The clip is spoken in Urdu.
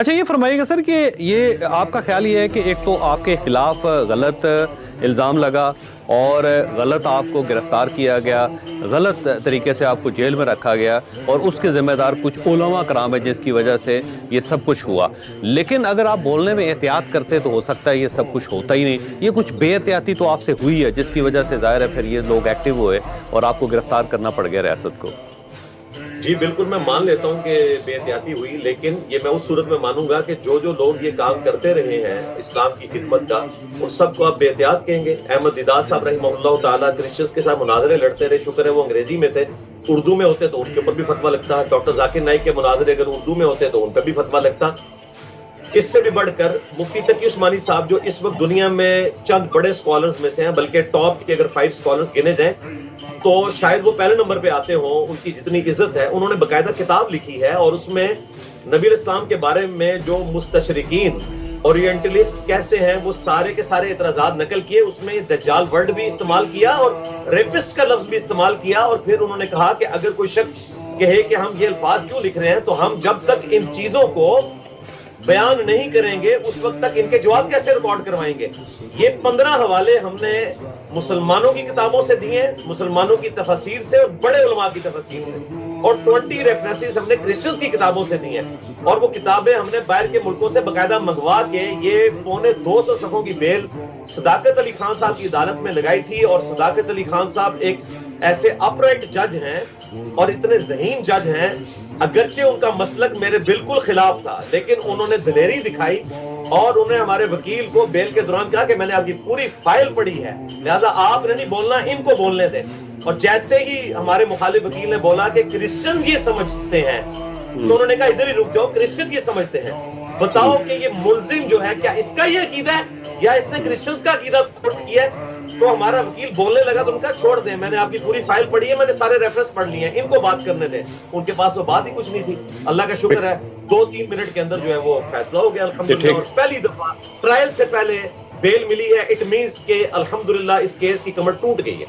اچھا یہ فرمائیے گا سر کہ یہ آپ کا خیال یہ ہے کہ ایک تو آپ کے خلاف غلط الزام لگا اور غلط آپ کو گرفتار کیا گیا، غلط طریقے سے آپ کو جیل میں رکھا گیا اور اس کے ذمہ دار کچھ علماء کرام ہے جس کی وجہ سے یہ سب کچھ ہوا، لیکن اگر آپ بولنے میں احتیاط کرتے تو ہو سکتا ہے یہ سب کچھ ہوتا ہی نہیں، یہ کچھ بے احتیاطی تو آپ سے ہوئی ہے جس کی وجہ سے ظاہر ہے پھر یہ لوگ ایکٹیو ہوئے اور آپ کو گرفتار کرنا پڑ گیا ریاست کو۔ جی بالکل، میں مان لیتا ہوں کہ بے احتیاطی ہوئی، لیکن یہ میں اس صورت میں مانوں گا کہ جو لوگ یہ کام کرتے رہے ہیں اسلام کی خدمت کا، ان سب کو آپ بے احتیاط کہیں گے۔ احمد دیدار صاحب رحمہ اللہ تعالیٰ کرسچنز کے ساتھ مناظرے لڑتے رہے، شکر ہے وہ انگریزی میں تھے، اردو میں ہوتے تو ان کے اوپر بھی فتویٰ لگتا ہے۔ ڈاکٹر ذاکر نائک کے مناظرے اگر اردو میں ہوتے تو ان پہ بھی فتویٰ لگتا۔ اس سے بھی بڑھ کر مفتی تقی عثمانی صاحب جو اس وقت دنیا میں چند بڑے سکولرز میں سے ہیں، بلکہ ٹاپ کے اگر 5 سکولرز گنے جائیں تو شاید وہ پہلے نمبر پہ آتے ہوں، ان کی جتنی عزت ہے، انہوں نے باقاعدہ کتاب لکھی ہے اور اس میں نبی علیہ السلام کے بارے میں جو مستشرقین اورینٹلسٹ کہتے ہیں وہ سارے کے سارے اعتراضات نقل کیے، اس میں دجال ورڈ بھی استعمال کیا اور ریپسٹ کا لفظ بھی استعمال کیا، اور پھر انہوں نے کہا کہ اگر کوئی شخص کہے کہ ہم یہ الفاظ کیوں لکھ رہے ہیں تو ہم جب تک ان چیزوں کو بیان نہیں کریں گے اس وقت تک ان کے جواب کیسے ریکارڈ کروائیں گے۔ یہ 15 حوالے ہم نے مسلمانوں کی کتابوں سے دیے، مسلمانوں کی تفاسیر سے اور بڑے علماء کی تفاسیر سے، اور 20 ریفرنسز ہم نے کرسچنز کی کتابوں سے دی ہیں، اور وہ کتابیں ہم نے باہر کے ملکوں سے باقاعدہ منگوا کے یہ 250 صفحوں کی بیل صداقت علی خان صاحب کی عدالت میں لگائی تھی۔ اور صداقت علی خان صاحب ایک ایسے اپرائٹ جج ہیں اور اتنے ذہین جج ہیں، اگرچہ ان کا مسلک میرے بالکل خلاف تھا لیکن انہوں نے دلیری دکھائی اور انہوں نے ہمارے وکیل کو بیل کے دوران کہا کہ میں نے آپ کی پوری فائل پڑھی ہے، لہذا آپ نے نہیں بولنا، ان کو بولنے دیں۔ اور جیسے ہی ہمارے مخالف وکیل نے بولا کہ کرسچن یہ سمجھتے ہیں تو انہوں نے کہا ادھر ہی رک جاؤ، کرسچن یہ سمجھتے ہیں، بتاؤ کہ یہ ملزم جو ہے کیا اس کا یہ عقیدہ ہے یا اس نے کرسچنز کا عقیدہ کوٹ کیا ہے؟ تو ہمارا وکیل بولنے لگا تو ان کا چھوڑ دیں، میں نے آپ کی پوری فائل پڑھی ہے، میں نے سارے ریفرنس پڑھ لیے ہیں، ان کو بات کرنے دیں۔ ان کے پاس تو بات ہی کچھ نہیں تھی، اللہ کا شکر ہے 2-3 منٹ کے اندر جو ہے وہ فیصلہ ہو گیا الحمدللہ، اور پہلی دفعہ ٹرائل سے پہلے بیل ملی ہے۔ اٹ مینز کہ الحمدللہ اس کیس کی کمر ٹوٹ گئی ہے۔